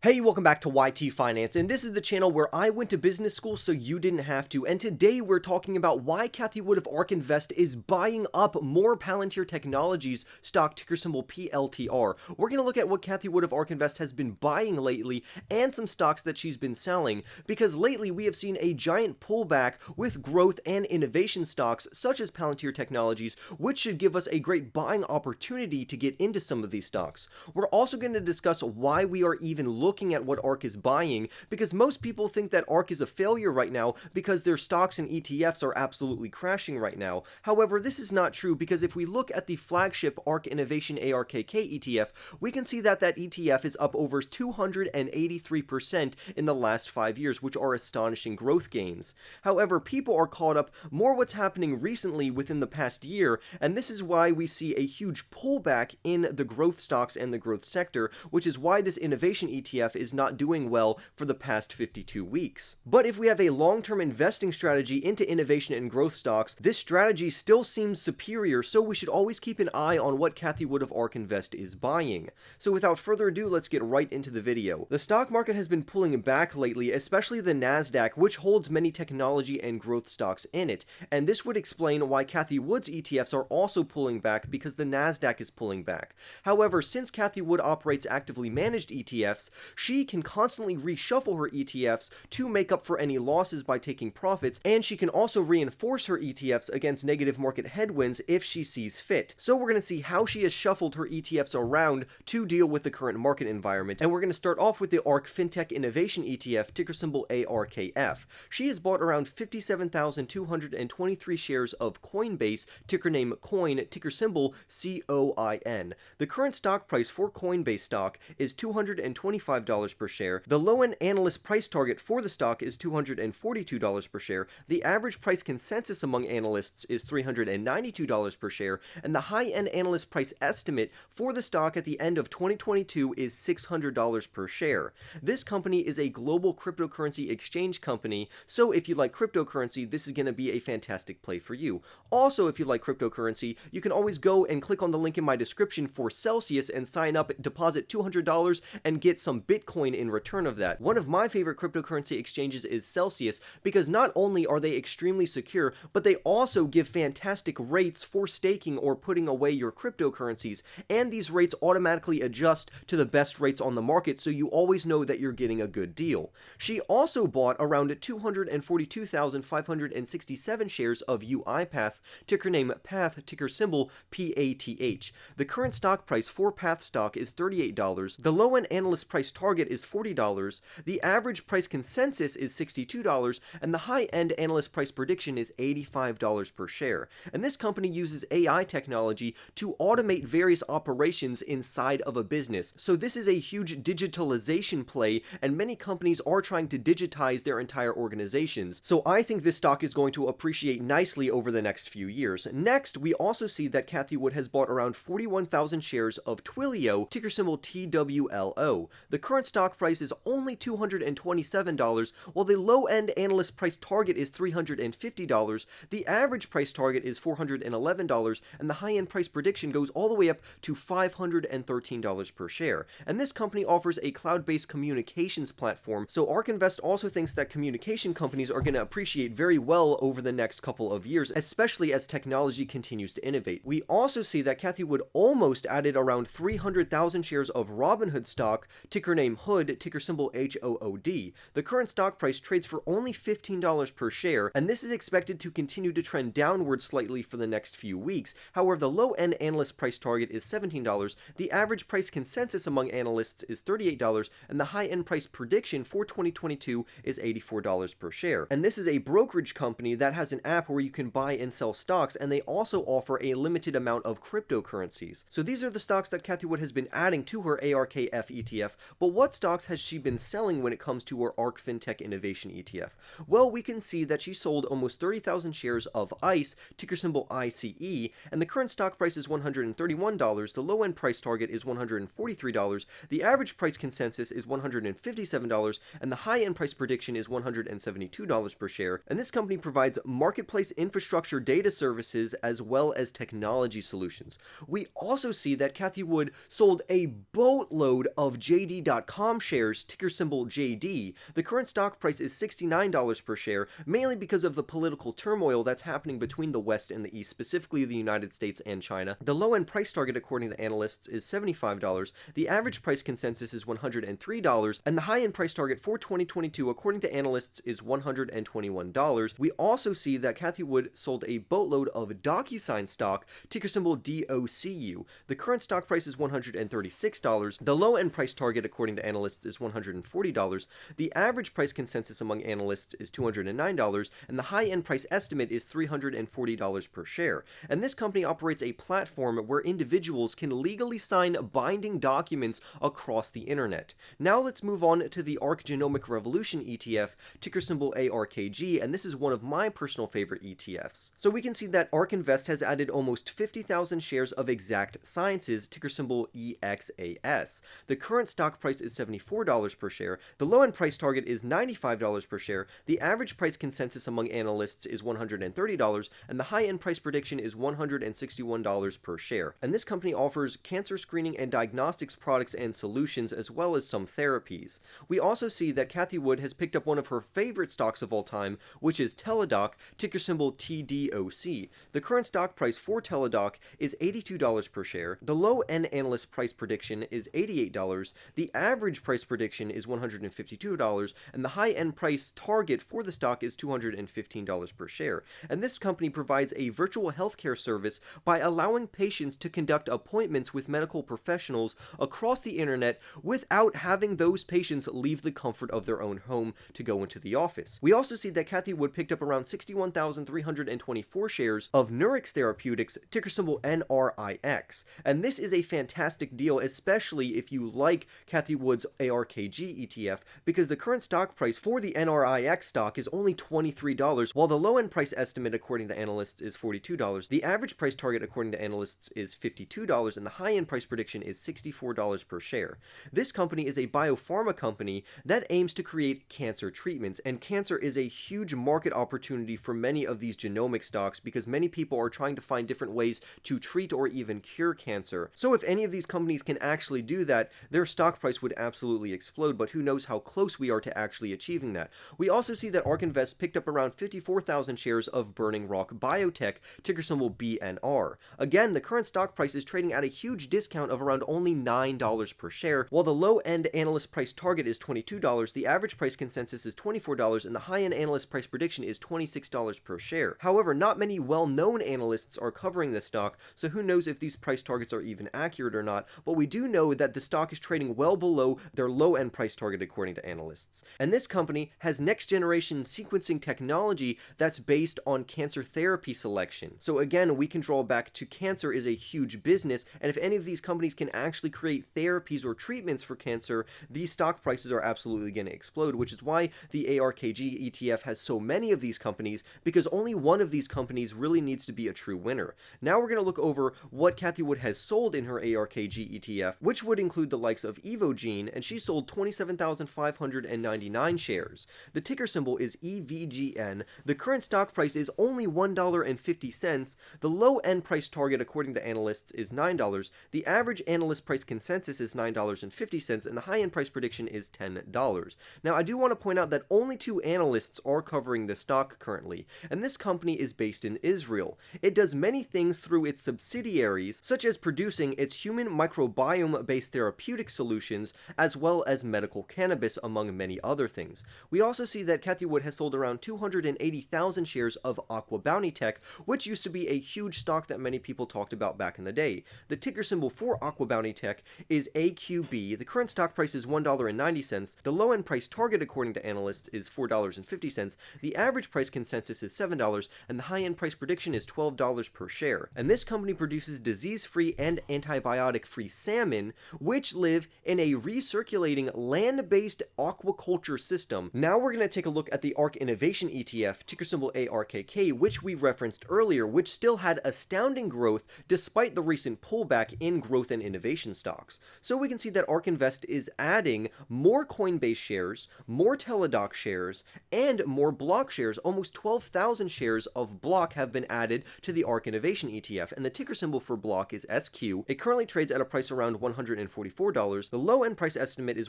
Hey, welcome back to YT Finance, and this is the channel where I went to business school so you didn't have to, and today we're talking about why Cathie Wood of Ark Invest is buying up more Palantir Technologies stock, ticker symbol PLTR. We're going to look at what Cathie Wood of Ark Invest has been buying lately and some stocks that she's been selling, because lately we have seen a giant pullback with growth and innovation stocks such as Palantir Technologies, which should give us a great buying opportunity to get into some of these stocks. We're also going to discuss why we are even looking at what Ark is buying, because most people think that Ark is a failure right now because their stocks and ETFs are absolutely crashing right now. However, this is not true, because if we look at the flagship Ark Innovation ARKK ETF, we can see that that ETF is up over 283% in the last 5 years, which are astonishing growth gains. However, people are caught up more what's happening recently within the past year, and this is why we see a huge pullback in the growth stocks and the growth sector, which is why this innovation ETF is not doing well for the past 52 weeks. But if we have a long-term investing strategy into innovation and growth stocks, this strategy still seems superior, so we should always keep an eye on what Cathie Wood of Ark Invest is buying. So without further ado, let's get right into the video. The stock market has been pulling back lately, especially the Nasdaq, which holds many technology and growth stocks in it, and this would explain why Cathie Wood's ETFs are also pulling back, because the Nasdaq is pulling back. However, since Cathie Wood operates actively managed ETFs, she can constantly reshuffle her ETFs to make up for any losses by taking profits, and she can also reinforce her ETFs against negative market headwinds if she sees fit. So we're going to see how she has shuffled her ETFs around to deal with the current market environment, and we're going to start off with the Ark Fintech Innovation ETF, ticker symbol ARKF. She has bought around 57,223 shares of Coinbase, ticker name COIN, ticker symbol COIN. The current stock price for Coinbase stock is $225 per share. The low-end analyst price target for the stock is $242 per share. The average price consensus among analysts is $392 per share, and the high-end analyst price estimate for the stock at the end of 2022 is $600 per share. This company is a global cryptocurrency exchange company, so if you like cryptocurrency, this is going to be a fantastic play for you. Also, if you like cryptocurrency, you can always go and click on the link in my description for Celsius and sign up, deposit $200, and get some Bitcoin in return of that. One of my favorite cryptocurrency exchanges is Celsius, because not only are they extremely secure, but they also give fantastic rates for staking or putting away your cryptocurrencies, and these rates automatically adjust to the best rates on the market, so you always know that you're getting a good deal. She also bought around 242,567 shares of UiPath, ticker name PATH, ticker symbol PATH. The current stock price for PATH stock is $38. The low-end analyst price target is $40, the average price consensus is $62, and the high-end analyst price prediction is $85 per share. And this company uses AI technology to automate various operations inside of a business. So this is a huge digitalization play, and many companies are trying to digitize their entire organizations. So I think this stock is going to appreciate nicely over the next few years. Next, we also see that Cathie Wood has bought around 41,000 shares of Twilio, ticker symbol TWLO. The current stock price is only $227, while the low-end analyst price target is $350, the average price target is $411, and the high-end price prediction goes all the way up to $513 per share. And this company offers a cloud-based communications platform, so Ark Invest also thinks that communication companies are going to appreciate very well over the next couple of years, especially as technology continues to innovate. We also see that Cathie Wood almost added around 300,000 shares of Robinhood stock, ticker name HOOD, ticker symbol HOOD. The current stock price trades for only $15 per share, and this is expected to continue to trend downward slightly for the next few weeks. However, the low-end analyst price target is $17, the average price consensus among analysts is $38, and the high-end price prediction for 2022 is $84 per share. And this is a brokerage company that has an app where you can buy and sell stocks, and they also offer a limited amount of cryptocurrencies. So these are the stocks that Cathie Wood has been adding to her ARKF ETF, but what stocks has she been selling when it comes to her Ark Fintech Innovation ETF? Well, we can see that she sold almost 30,000 shares of ICE, ticker symbol ICE, and the current stock price is $131, the low-end price target is $143, the average price consensus is $157, and the high-end price prediction is $172 per share. And this company provides marketplace infrastructure data services as well as technology solutions. We also see that Cathie Wood sold a boatload of JD JD.com shares, ticker symbol JD. The current stock price is $69 per share, mainly because of the political turmoil that's happening between the West and the East, specifically the United States and China. The low-end price target, according to analysts, is $75. The average price consensus is $103, and the high-end price target for 2022, according to analysts, is $121. We also see that Cathie Wood sold a boatload of DocuSign stock, ticker symbol DOCU. The current stock price is $136. The low-end price target, according to analysts, is $140. The average price consensus among analysts is $209, and the high-end price estimate is $340 per share. And this company operates a platform where individuals can legally sign binding documents across the internet. Now let's move on to the Ark Genomic Revolution ETF, ticker symbol ARKG, and this is one of my personal favorite ETFs. So we can see that Ark Invest has added almost 50,000 shares of Exact Sciences, ticker symbol EXAS. The current stock price is $74 per share. The low-end price target is $95 per share. The average price consensus among analysts is $130, and the high-end price prediction is $161 per share. And this company offers cancer screening and diagnostics products and solutions, as well as some therapies. We also see that Cathie Wood has picked up one of her favorite stocks of all time, which is Teladoc, ticker symbol TDOC. The current stock price for Teladoc is $82 per share. The low-end analyst price prediction is $88. The average price prediction is $152, and the high-end price target for the stock is $215 per share. And this company provides a virtual healthcare service by allowing patients to conduct appointments with medical professionals across the internet without having those patients leave the comfort of their own home to go into the office. We also see that Cathie Wood picked up around 61,324 shares of Nurix Therapeutics, ticker symbol NRIX. And this is a fantastic deal, especially if you like Cathie Wood's ARKG ETF, because the current stock price for the NRIX stock is only $23, while the low-end price estimate, according to analysts, is $42. The average price target, according to analysts, is $52, and the high-end price prediction is $64 per share. This company is a biopharma company that aims to create cancer treatments, and cancer is a huge market opportunity for many of these genomic stocks because many people are trying to find different ways to treat or even cure cancer. So if any of these companies can actually do that, their stock price would absolutely explode, but who knows how close we are to actually achieving that. We also see that Ark Invest picked up around 54,000 shares of Burning Rock Biotech, ticker symbol BNR. Again, the current stock price is trading at a huge discount of around only $9 per share, while the low-end analyst price target is $22, the average price consensus is $24, and the high-end analyst price prediction is $26 per share. However, not many well-known analysts are covering this stock, so who knows if these price targets are even accurate or not, but we do know that the stock is trading well below their low-end price target according to analysts. And this company has next-generation sequencing technology that's based on cancer therapy selection. So again, we can draw back to cancer is a huge business, and if any of these companies can actually create therapies or treatments for cancer, these stock prices are absolutely going to explode, which is why the ARKG ETF has so many of these companies, because only one of these companies really needs to be a true winner. Now we're going to look over what Cathie Wood has sold in her ARKG ETF, which would include the likes of Evogene, and she sold 27,599 shares. The ticker symbol is EVGN. The current stock price is only $1.50. The low-end price target, according to analysts, is $9. The average analyst price consensus is $9.50, and the high-end price prediction is $10. Now, I do want to point out that only 2 analysts are covering the stock currently, and this company is based in Israel. It does many things through its subsidiaries, such as producing its human microbiome-based therapeutic solutions, as well as medical cannabis, among many other things. We also see that Cathie Wood has sold around 280,000 shares of Aqua Bounty Tech, which used to be a huge stock that many people talked about back in the day. The ticker symbol for Aqua Bounty Tech is AQB. The current stock price is $1.90. The low-end price target, according to analysts, is $4.50. The average price consensus is $7, and the high-end price prediction is $12 per share. And this company produces disease-free and antibiotic-free salmon, which live in a recirculating land-based aquaculture system. Now we're going to take a look at the Ark Innovation ETF, ticker symbol ARKK, which we referenced earlier, which still had astounding growth despite the recent pullback in growth and innovation stocks. So we can see that Ark Invest is adding more Coinbase shares, more Teladoc shares, and more Block shares. Almost 12,000 shares of Block have been added to the Ark Innovation ETF, and the ticker symbol for Block is SQ. It currently trades at a price around $144. The low low-end price estimate is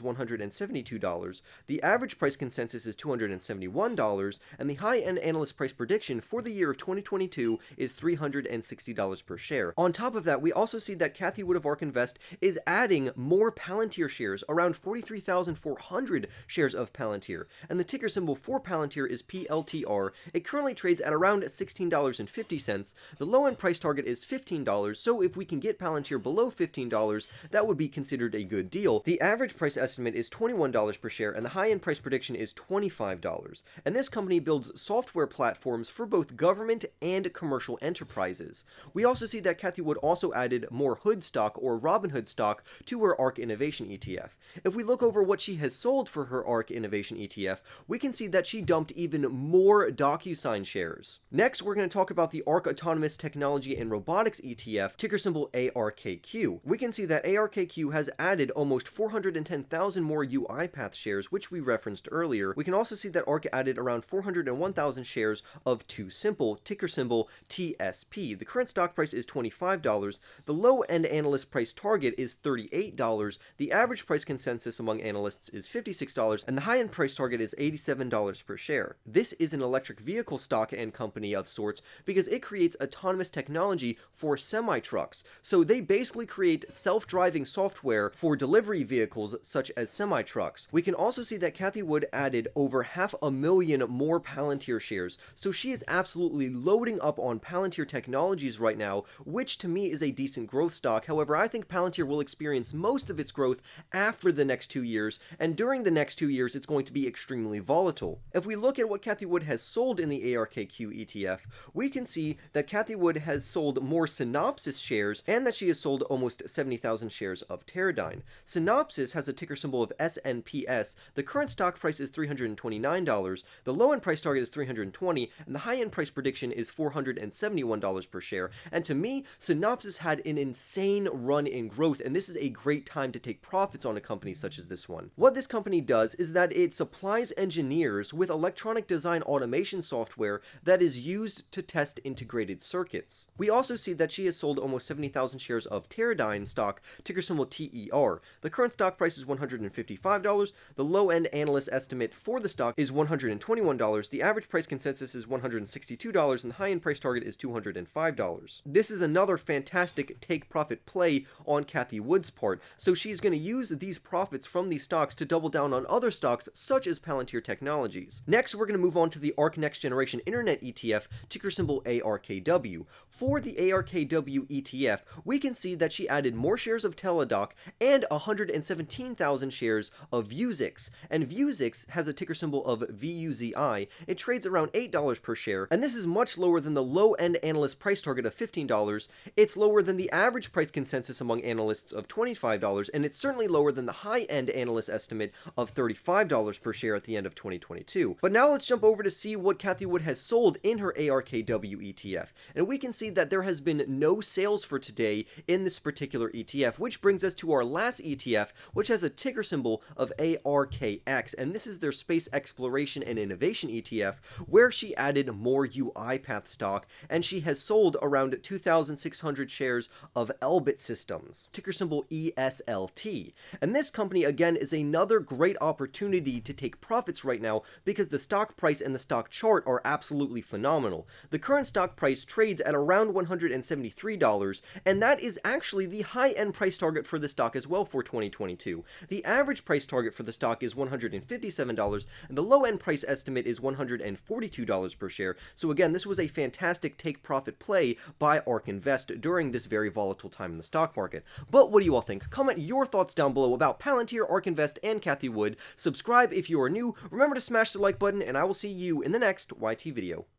$172, the average price consensus is $271, and the high-end analyst price prediction for the year of 2022 is $360 per share. On top of that, we also see that Cathie Wood of Ark Invest is adding more Palantir shares, around 43,400 shares of Palantir, and the ticker symbol for Palantir is PLTR. It currently trades at around $16.50. The low-end price target is $15, so if we can get Palantir below $15, that would be considered a good deal. The average price estimate is $21 per share, and the high-end price prediction is $25. And this company builds software platforms for both government and commercial enterprises. We also see that Cathie Wood also added more Hood stock or Robinhood stock to her Ark Innovation ETF. If we look over what she has sold for her Ark Innovation ETF, we can see that she dumped even more DocuSign shares. Next, we're going to talk about the Ark Autonomous Technology and Robotics ETF, ticker symbol ARKQ. We can see that ARKQ has added almost 410,000 more UiPath shares, which we referenced earlier. We can also see that Ark added around 401,000 shares of TuSimple, ticker symbol TSP. The current stock price is $25. The low-end analyst price target is $38. The average price consensus among analysts is $56, and the high-end price target is $87 per share. This is an electric vehicle stock and company of sorts because it creates autonomous technology for semi-trucks. So they basically create self-driving software for delivery vehicles such as semi-trucks. We can also see that Cathie Wood added over 500,000 more Palantir shares, so she is absolutely loading up on Palantir Technologies right now, which to me is a decent growth stock. However, I think Palantir will experience most of its growth after the next 2 years, and during the next 2 years it's going to be extremely volatile. If we look at what Cathie Wood has sold in the ARKQ ETF, we can see that Cathie Wood has sold more Synopsys shares and that she has sold almost 70,000 shares of Teradyne. Synopsys has a ticker symbol of SNPS. The current stock price is $329, the low-end price target is $320, and the high-end price prediction is $471 per share. And to me, Synopsys had an insane run in growth, and this is a great time to take profits on a company such as this one. What this company does is that it supplies engineers with electronic design automation software that is used to test integrated circuits. We also see that she has sold almost 70,000 shares of Teradyne stock, ticker symbol TER. The current stock price is $155, the low-end analyst estimate for the stock is $121, the average price consensus is $162, and the high-end price target is $205. This is another fantastic take-profit play on Cathie Wood's part, so she's going to use these profits from these stocks to double down on other stocks such as Palantir Technologies. Next, we're going to move on to the Ark Next Generation Internet ETF, ticker symbol ARKW. For the ARKW ETF, we can see that she added more shares of Teladoc and 117,000 shares of Vuzix, and Vuzix has a ticker symbol of VUZI. It trades around $8 per share, and this is much lower than the low-end analyst price target of $15. It's lower than the average price consensus among analysts of $25, and it's certainly lower than the high-end analyst estimate of $35 per share at the end of 2022. But now let's jump over to see what Cathie Wood has sold in her ARKW ETF, and we can see that there has been no sales for today in this particular ETF, which brings us to our last ETF, which has a ticker symbol of ARKX, and this is their Space Exploration and Innovation ETF, where she added more UiPath stock, and she has sold around 2,600 shares of Elbit Systems, ticker symbol ESLT. And this company, again, is another great opportunity to take profits right now because the stock price and the stock chart are absolutely phenomenal. The current stock price trades at around $173, and that is actually the high-end price target for the stock as well for 2022. The average price target for the stock is $157, and the low-end price estimate is $142 per share. So again, this was a fantastic take-profit play by Ark Invest during this very volatile time in the stock market. But what do you all think? Comment your thoughts down below about Palantir, Ark Invest, and Cathie Wood. Subscribe if you are new. Remember to smash the like button, and I will see you in the next YT video.